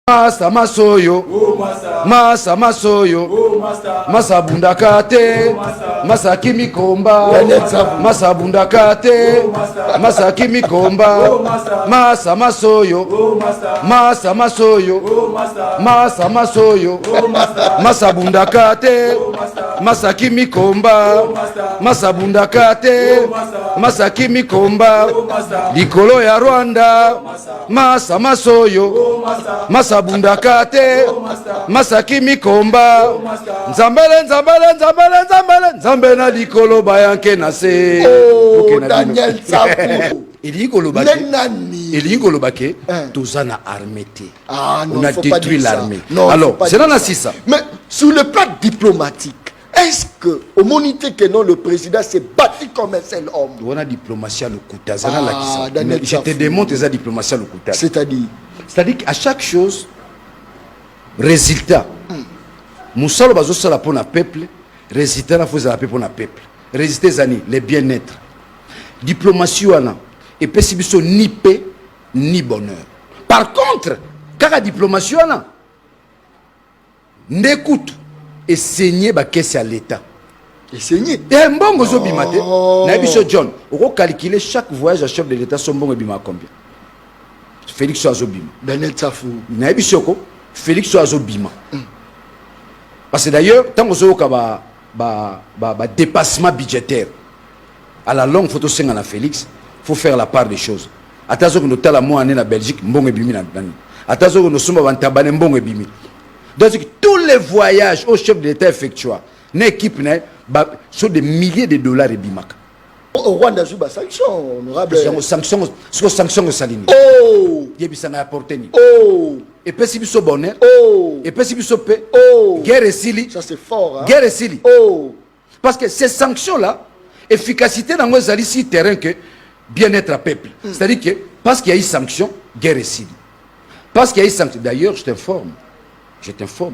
Masa masoyo, masa masoyo, masa bundakate, masa kimikomba, masa bundakate, masa kimikomba, masa masoyo, masa masoyo, masa masoyo, masa bundakate, masa kimikomba, masa bundakate, masa kimikomba, likolo ya Rwanda, masa masoyo, masa bundakate, masa kimikomba, nzambele nzambele nzambele nzambele nzambele na likolo bayanke na se. Daniel Tsapou. Il Golobake, tous en a armé. Non, on a détruit l'armée. Alors, c'est là ça. Mais sur le plan diplomatique, est-ce que, au monité que non, le président s'est battu comme un seul homme? On a diplomatie à l'Okuta. Je te démontre la diplomatie à l'Okuta. C'est-à-dire qu'à chaque chose, résultat. Moussalo bazo sala pour le peuple, résultat la faut pour le peuple. Résultat zani, le bien-être. Diplomatie wana et pessibiso ni paix ni bonheur. Par contre, quand la diplomatie wana n'écoute et saigner ba caisse à l'état. Et saigner. Et mbongo zo bimate. Na biso John, on calculer chaque voyage à chef de l'état son mbongo bima combien. Félix Azobima. Daniel Tsapou. Na biso ko Félix Azobima. Parce que d'ailleurs, tant que vous avez dépassement budgétaire, à la longue, il faut aussi Félix, il faut faire la part des choses. Attention que nous avons la moitié en Belgique, nous avons attention que nous sommes en Tabané, nous avons donc tous les voyages au chef de l'État effectués, une équipe sur des milliers de dollars et bimak. Au Rwanda, il y a des sanctions, honorable. Sanctions de Salini. Oh! Il y a apporté. Oh! Et puis si vous bonheur. Oh! Et puis si vous paix. Oh! Guerre et Sili. Ça c'est fort. Hein? Guerre et Sili. Oh! Parce que ces sanctions-là, efficacité dans les ici terrain que bien-être à peuple. C'est-à-dire que parce qu'il y a eu sanction, guerre et Sili. Parce qu'il y a eu sanction. D'ailleurs, je t'informe.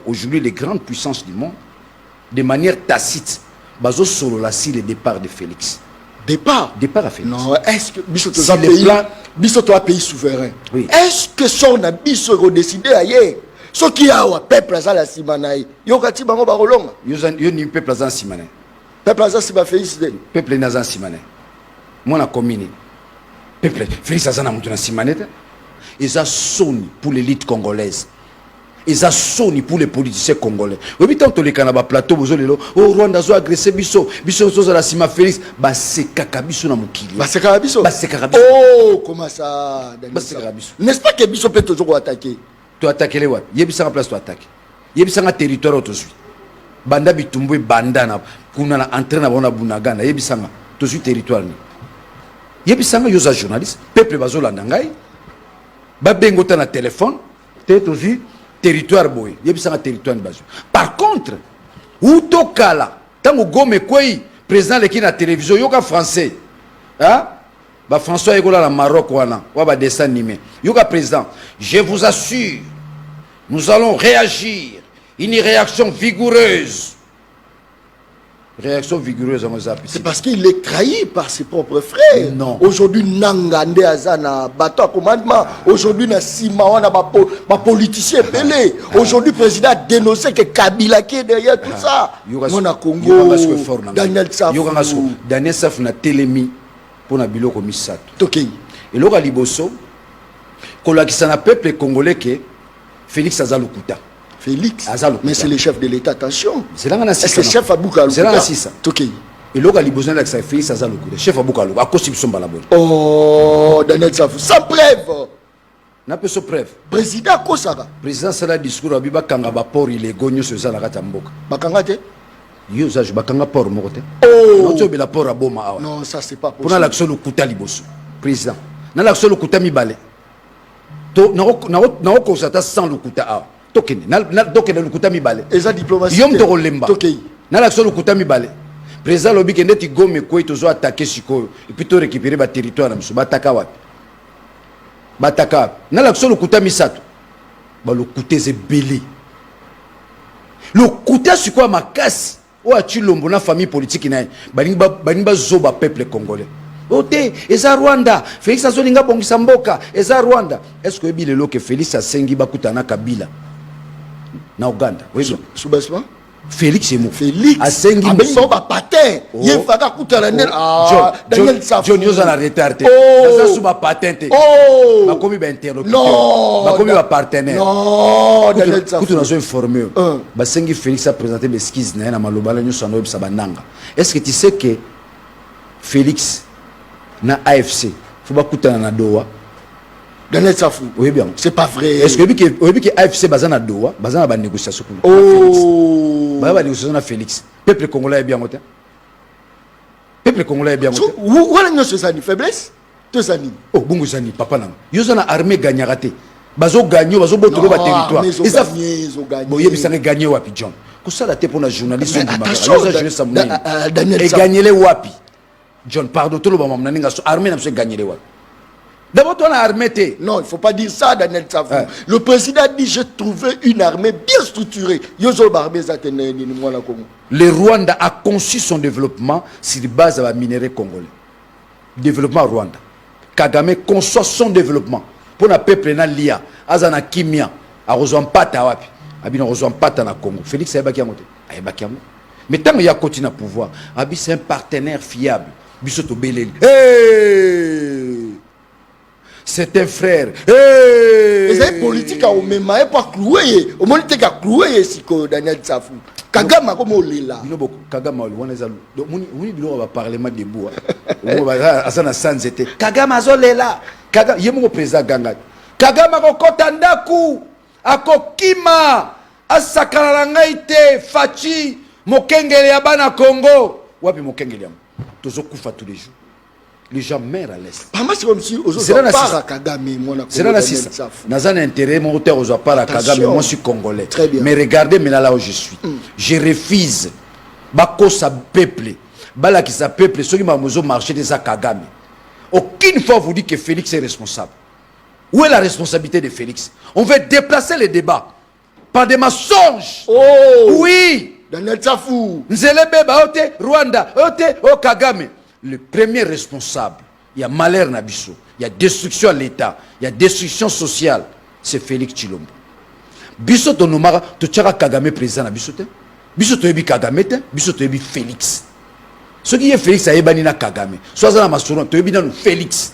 Aujourd'hui, les grandes puissances du monde, de manière tacite, baso solo la si le départ de Félix. Départ à Félix. Non, est-ce que Bisoto a pays souverain? Oui. Est-ce que son abisso redécidé ailleurs? Ce qui a un peuple à la Simanaï. Yokati bango barolonga. Yo ni peuple à Simane. Peuple à Siba Félix. Peuple na Simane. Moi na commune. Peuple Félix à na mutuna Simane. Ils ont sonné pour l'élite congolaise. Ils ont sonné pour les politiciens congolais. Au bitan to le kanaba plateau bozolelo. Oh Rwanda zo agressé biso zo la Sima Félix. Ba se kakabiso na mukili. Ba se kakabiso. Oh comment ça? Ba se kakabiso. N'est-ce pas que biso peut toujours attaquer? Tu attaques les wat. Yebisa en place tu attaques. Yebisa en territoire auto suite. Banda bitumbu banda na kuna na entraîne na bona bunagana. Yebisa nga to suite territoire ni. Yebisa nga yoza journaliste. Peuple bazolanda ngai. Ba bengo ta na téléphone. Tête aussi territoire boy. Yebisa nga territoire ni bazo. Par contre, utokala tango gome kwei président leki na télévision yoka français. Hein? Bah François Egola la Maroc wana wa ba dessin animé. Yoka président, je vous assure, nous allons réagir, une réaction vigoureuse. Réaction vigoureuse en Zapi. C'est parce qu'il est trahi par ses propres frères. Non. Aujourd'hui Nangande Azana bateau à commandement. Aujourd'hui na Sima wana ba politicien pelé. Aujourd'hui président a dénoncé que Kabila qui est derrière tout ça. Mon a Congo. Daniel Tsapou. Daniel Tsapou na Télémi. Pour na biloko misato. Okay. Et loka liboso kolakisa na peuple congolais que Félix Azalukuta. Félix Azalukuta. Mais c'est le chef de l'État, attention. C'est là na c'est le chef Abouka. C'est là na sisa. Okay. Et loka liboso na Félix Azalukuta. Chef Abouka a kosi bisomba la bonne. Oh, Daniel Tsapou sans preuve. Na peso preuve. Président Kosaka. Président sala discours abiba kanga ba port il est gogno sur ça la kata mboka. Bakanga te. Yo za bakanga port mokote. Oh. Non, la port à boma awa. Non, ça c'est pas possible. Pour l'action le kuta liboso. Président. Na l'action le kuta mi balé. To na ko sata sans le kuta awa. Tokene na dokene le kuta mi balé. Eza diplomatie. Yom to lemba. Tokei. Na l'action le kuta mi balé. Président lobi kende ti gome ko to zo attaquer siko et puis to récupérer ba territoire na mso bataka wapi. Bataka. Na l'action le kuta mi sato. Ba le kuta ze belé. Le kuta siko makasi. Ou a-t-il l'ombre na famille politique na balimba zoba peuple congolais. ote eza Rwanda Félix azolinga bongisa mboka eza Rwanda. Est-ce que oyebi lelo que Félix asengi bakutana Kabila na Uganda? Oui, Soubasement Félix est mot. Félix asengi abengi ba patin yefaka kutana ner Daniel Safou John Yoza na retardé ça sous ba patente ba komi ba interlocuteur ba komi ba partenaire non Daniel Safou kutu nazo informer ba sengi Félix a présenté l'esquisse na maloba la nyoso no sabananga. Est-ce que tu sais que Félix na AFC faut ba kutana na Doha? Daniel Safou oui bien c'est pas vrai. Est-ce que AFC bazana Doha bazana ba négociation pour ba négociation na Félix? Peuple congolais est bien moté. Peuple congolais est bien moté. Où est notre faiblesse? Deux années. Oh bungu zani papa nanga yoza na armée gagnarate bazo gagner bazo botolo ba territoire ils ont gagné bon yebisa ne gagner wapi John ko sala te pour na journaliste du Magara yoza jeunesse samuni Daniel et gagner les wapi John pardon tolo ba mamna ninga so armée na se gagner les wapi d'abord toi na armée te non il faut pas dire ça Daniel Safou le président dit j'ai trouvé une armée bien structurée yozo barbe za tene ni mwana Congo. Le Rwanda a conçu son développement sur base de la minerai congolais. Développement Rwanda. Kagame conçoit son développement pour le peuple na lia azana kimia a rejoint pata wapi abino rejoint pata na Congo. Félix ayebaki yango te ayebaki yango mais tant il y a continué à pouvoir abi c'est un partenaire fiable biso to beleli c'est un frère c'est politique au même mais pas clouer au moins te ka clouer siko Daniel Safou Kagame comme olela bino boko Kagame wana ezalo donc muni bilo ba parlement debout on va asana sanzete Kagame azolela Kagame yemo président ganga Kagame ko kotandaku akokima asakala ngai te fachi mokengele ya bana Congo wapi mokengele yam tozo kufa tous les jours les gens meurent à l'est. C'est comme si aujourd'hui à Kagame c'est là ça nazan intérêt mon auteur aux pas à Kagame moi je suis congolais. Très bien. Mais regardez mais là où je suis je refuse bako sa peuple bala qui sa peuple ceux qui m'a mozo marché de ça Kagame aucune fois vous dit que Félix est responsable. Où est la responsabilité de Félix? On veut déplacer les débats par des mensonges. Oui Daniel Safou Nzele beba ote Rwanda ote o Kagame. Le premier responsable, il y a malheur na biso, il y a destruction à l'État, il y a destruction sociale, c'est Félix Tshilombo. Biso to nomara to tchaka Kagame président na biso te. Biso to yebi Kagame te, biso to yebi Félix. Ce qui est Félix a yebani na Kagame. Soit na masouron to yebi na Félix.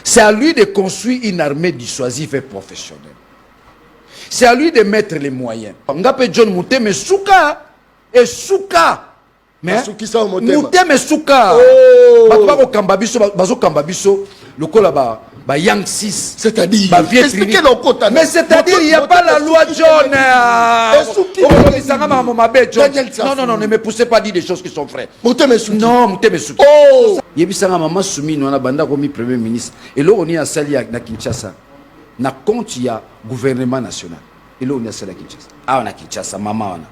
C'est à lui de construire une armée dissuasive et professionnelle. C'est à lui de mettre les moyens. Ngape John Muteme Souka et Souka. Mais Muteme Souka bato bako kamba biso bazo kamba biso lokola ba Yang 6 c'est-à-dire mais c'est-à-dire il y a pas la loi John non ne me poussez pas à dire des choses qui sont vraies Muteme Souki non Muteme Souki yebisanga maman Soumi no na banda komi premier ministre et là on y a sali na Kinshasa na compte ya gouvernement national et là on y a sali à Kinshasa on a Kinshasa maman wana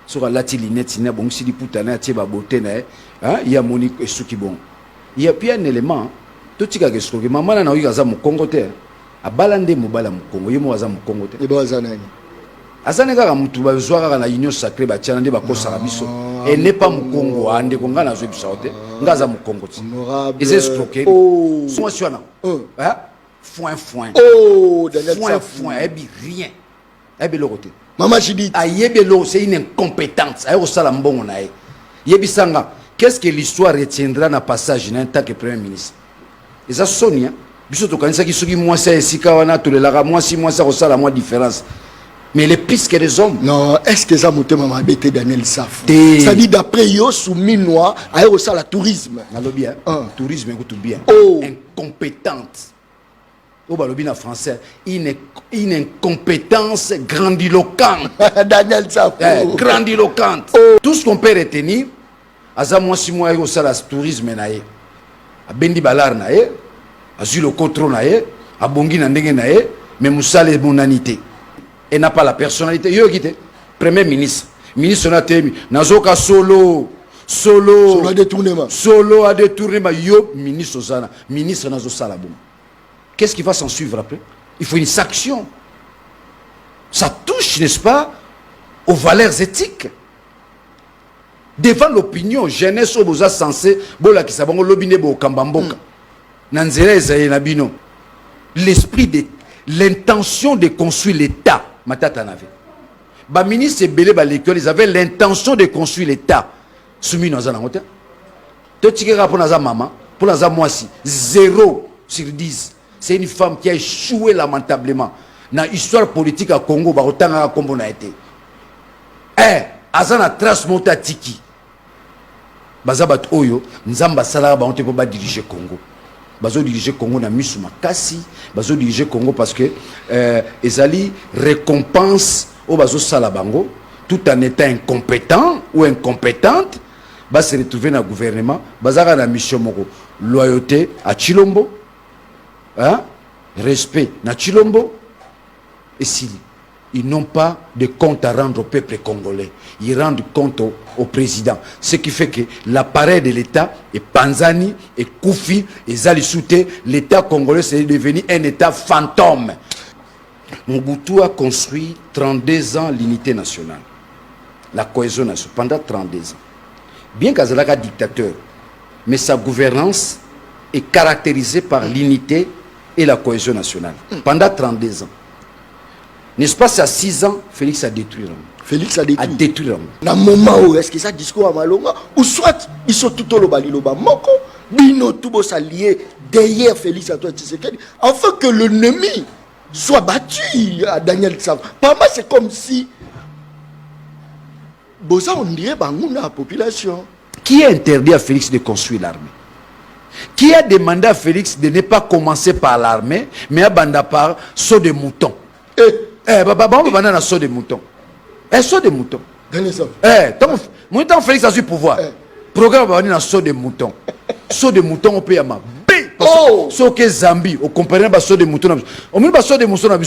sur la tilinette n'a bon si di putana tie ba beauté na il y a Monique et Souki bon il y a puis un élément tout tika que ce que maman na oyi za mu Congo te a balande mu bala mu Congo yemo za mu Congo te e ba za nani azane kaka mutu ba zwaka na union sacrée ba tiana nde ba kosa biso et n'est pas mu Congo ande ko ngana zo biso te ngaza mu Congo te ils escroquer soit sur na foin Daniel foin et bi rien et bi le côté Maman Judith ayebelo c'est une incompétence ayo sala mbongo na ye yebisanga qu'est-ce que l'histoire retiendra na passage na tant que premier ministre eza Sonia biso to kanisa ki soki moi c'est sika wana to le la moi si moi ça resala moi différence mais les plus que les hommes non est-ce que ça motema mabete Daniel Safou ça dit d'après yo soumis noir ayo sala tourisme nalobi tourisme écoute bien incompétente au balobina français une incompétence grandiloquente Daniel Safou grandiloquente tout ce qu'on peut retenir aza moi si moi au sala tourisme nae a bendi balar nae azu le contrôle nae a bongi na ndenge nae mais musale monanité et n'a pas la personnalité yo kité premier ministre na temi nazoka solo à détournement yo ministre ozana ministre nazo sala bon. Qu'est-ce qui va s'en suivre après? Il faut une sanction. Ça touche, n'est-ce pas, aux valeurs éthiques. devant l'opinion jeunesse oyo boza censé bolakisa bango lobi nde bokamba mboka na nzela ezaye na bino l'esprit de l'intention de construire l'état matata nave baministre ebele balekoli ils avaient l'intention de construire l'état soumis naza nango te totikeka mpo naza mama mpo naza mwasi 0 sur 10 c'est une femme qui a échoué lamentablement na histoire politique à Congo bakotangaka kombo na ye te aza na trace moko atiki baza bato oyo nzambe asalaka bango te mpo badiriger Congo bazodiriger Congo na misu makasi bazodiriger Congo parce que ezali récompense oyo bazosala bango tout en étant incompétent ou incompétente se retrouver dans le gouvernement bazaka na mission moko loyauté à Chilombo respect na Chilombo et si ils n'ont pas de compte à rendre au peuple congolais. Ils rendent compte au président. Ce qui fait que l'appareil de l'État est Panzani, et Koufi, et Zalisouté. L'État congolais c'est devenu un État fantôme. Mobutu a construit 32 ans l'unité nationale. La cohésion nationale, pendant 32 ans. Bien qu'Azalaka dictateur, mais sa gouvernance est caractérisée par l'unité et la cohésion nationale. Pendant 32 ans. N'est-ce pas, c'est à 6 ans, Félix a détruit l'homme. Félix a détruit. A détruit l'homme. Dans le moment où est-ce que ça discours à Malonga, ou soit ils sont tout au lobali loba moko, bino tout s'allier derrière Félix Antoine Tshisekedi, afin que l'ennemi soit battu à Daniel Tsava. Pour moi, c'est comme si Boza on dirait bangouna la population. Qui a interdit à Félix de construire l'armée? Qui a demandé à Félix de ne pas commencer par l'armée, mais à banda par saut de mouton? On va dans saut de mouton. Saut de mouton. Tant Félix a su pouvoir. Programme va dans saut de mouton. Saut de mouton, on peut y avoir. Saut que Zambie, on comprend pas saut de mouton. On met pas saut de mouton dans le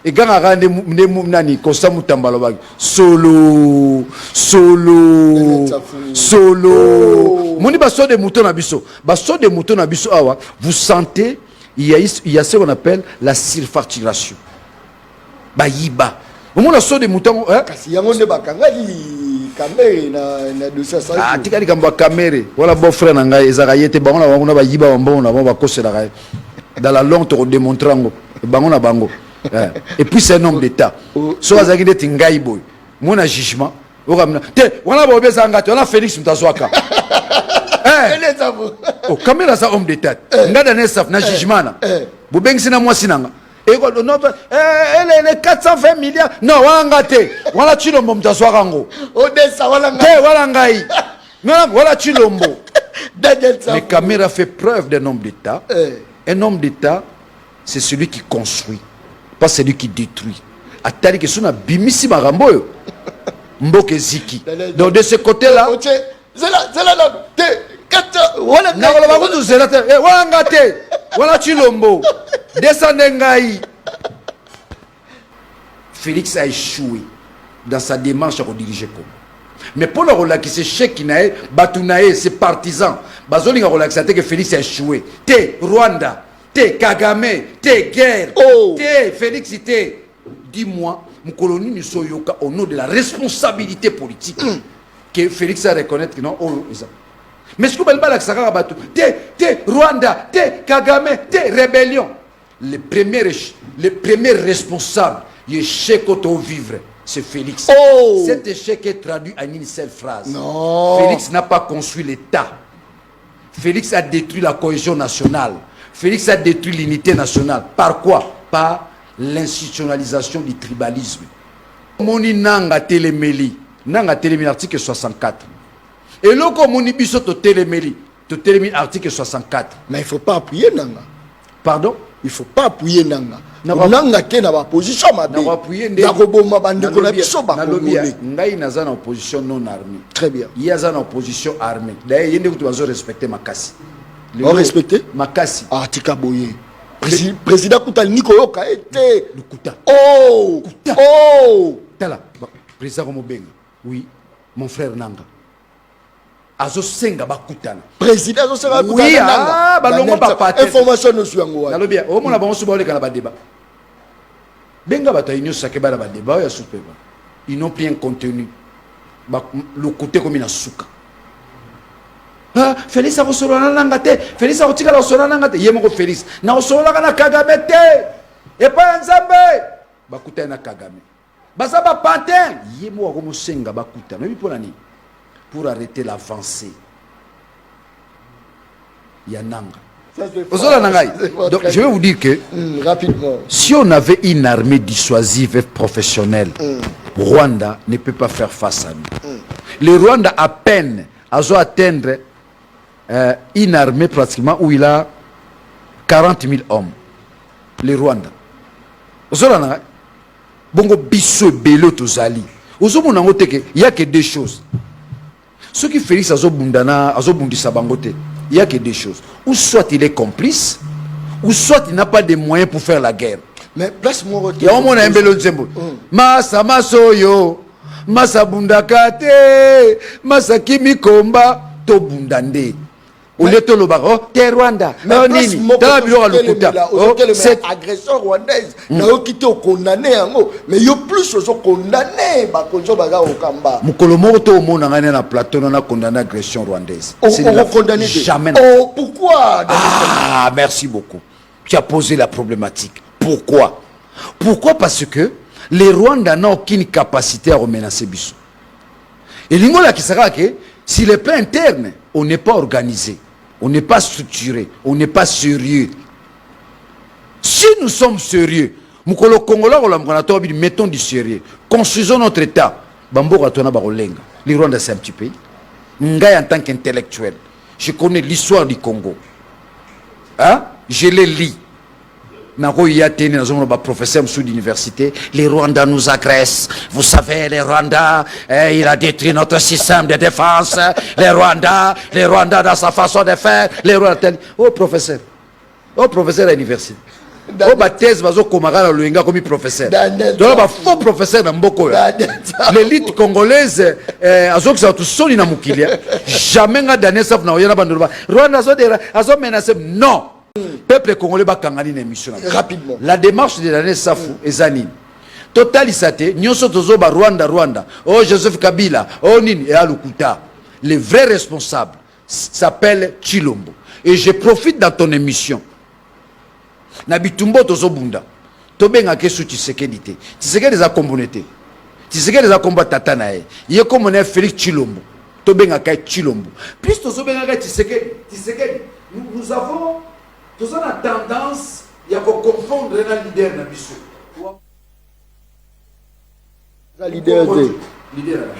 et quand on a des Costa Moutambalo, solo. Mon dit saut de mouton dans le saut de mouton dans le vous sentez, il y a ce qu'on appelle la surfacturation. Bayiba. Au moins, la saut de mouton. Kasi yango ne bakanga di kamere na dossier ça. Ah, tika di kamba kamere. Voilà bon frère nanga ezakayete bango na bango na bayiba bango na bango bakosela ka. Dans la longue to démontrer ngo bango na bango. Et puis c'est un homme d'état. So azaki de tingai boy. Mon jugement. Te, wana ba obeza ngati, wana Félix Mutazwaka. Oh, kamera ça homme d'état. Ngada ne saf na jugement na. Bubengisi na mwasi nanga. Elle est 420 milliards. Non, voilà te. Voilà Chilombo Mutazwakango. Odessa voilà ngai. Te voilà ngai. Non, voilà Chilombo. Mais Kamera fait preuve d'un homme d'État. Un homme d'État, c'est celui qui construit, pas celui qui détruit. Atali que suna bimisi maramboyo. Mboke ziki. Donc de ce côté-là, voilà Chilombo. Descendez ngai. Félix a échoué dans sa démarche à rediriger Congo. Mais pour le relaxer, chèque nae, Batunae, ses partisans, Bazoli a relaxé que Félix a échoué. T'es Rwanda, t'es Kagame, t'es guerre, t'es Félix, t'es. Dis-moi, mon colonie nous soyoka au nom de la responsabilité politique que Félix a reconnaître que non, mais ce que vous avez dit, t'es Rwanda, t'es Kagame, t'es rébellion. Les premiers responsables de l'échec au vivre, c'est Félix. Cet échec est traduit en une seule phrase. Non. Félix n'a pas construit l'État. Félix a détruit la cohésion nationale. Félix a détruit l'unité nationale. Par quoi? Par l'institutionnalisation du tribalisme. Moni nanga téléméli. Nanga téléméli, article 64. Et là, comme on dit, to téléméli, article 64. Mais il ne faut pas appuyer nanga. Pardon? Il ne faut pas appuyer nanga. Nanga qui est dans la position, ma belle. Ngai naza na opposition non armée. Très bien. Il y a une opposition armée. D'ailleurs, il y a des gens qui respecter Makassi. On respecte Makassi. Ah, Tika Boye. Président Koutal Nikoyoka était. Lukuta. Oh! Oh! Tala. Président Romobenga. Oui. Mon frère Nanga. Azo senga bakutana. Président Azo senga bakutana. Oui, ah, balongo papate. Information no suyango. Nalo bien. O mona bango suba oleka na ba débat. Benga bata inyo sake ba na ba débat ya super. Ils n'ont plus un contenu. le côté comme na suka Félix a reçu l'angate Félix a reçu l'angate yemoko Félix na reçu la Kagame te et pas nzambe bakuta na Kagame baza ba pantin yemo ko mosenga bakuta mais pour nani pour arrêter l'avancée yananga. Donc je vais vous dire que rapidement, si on avait une armée dissuasive et professionnelle, Rwanda ne peut pas faire face à nous. Le Rwanda à peine a atteindre une armée pratiquement où il a 40 000 hommes. Le Rwanda. Bongo biso belo tozali. Il n'y a que deux choses. Ce qui fait que il n'y a que deux choses. Ou soit il est complice, ou soit il n'a pas de moyens pour faire la guerre. Mais place-moi il y a un monde Masa Masoyo, Masa Bundakate, Masa Kimi Komba, To Bundande. Au lieu de l'Obaro, t'es Rwanda. Cette agression rwandaise n'a quitté au condamné, mais il y a plus de condamnés. Mukolomo to mon na plateau on a condamné l'agression rwandaise. C'est condamné jamais. Oh, pourquoi? Ah, merci beaucoup. Tu as posé la problématique. Pourquoi? Pourquoi? Parce que les Rwandais n'ont aucune capacité à remenacer Bissau. Et l'ingola qui sera que si les plans internes, on n'est pas organisé, on n'est pas structuré, on n'est pas sérieux. Si nous sommes sérieux, mettons du sérieux, construisons notre État. Les Rwandais, c'est un petit pays. En tant qu'intellectuel, je connais l'histoire du Congo. Hein? Je l'ai lu. Professeur d'université, les Rwandais nous agressent. Vous savez, les Rwandais, il a détruit notre système de défense. Les Rwandais dans sa façon de faire. Les Rwandais. Oh professeur à l'université. Oh thèse comme professeur. Donc faux professeur dans Mboko. L'élite congolaise, jamais non. Peuple congolais va kangani une émission rapidement. La démarche de l'année Safou et Zanine. Total isate, nyoso tozoba Rwanda. Oh Joseph Kabila, oh Nini et Alukuta. Le vrai responsable s'appelle Chilombo. Et je profite dans ton émission. Nabitumbo tozobunda. Tobenga kesu Tshisekedi te. Tshisekedi za kombonete. Tshisekedi za komba tatanae. Ye comme on est Félix Chilombo. Tobenga kai Chilombo. Plus tozobenga kai Tshisekedi. Nous avons tous la tendance à confondre un leader dans le leader.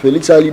Félix a leader.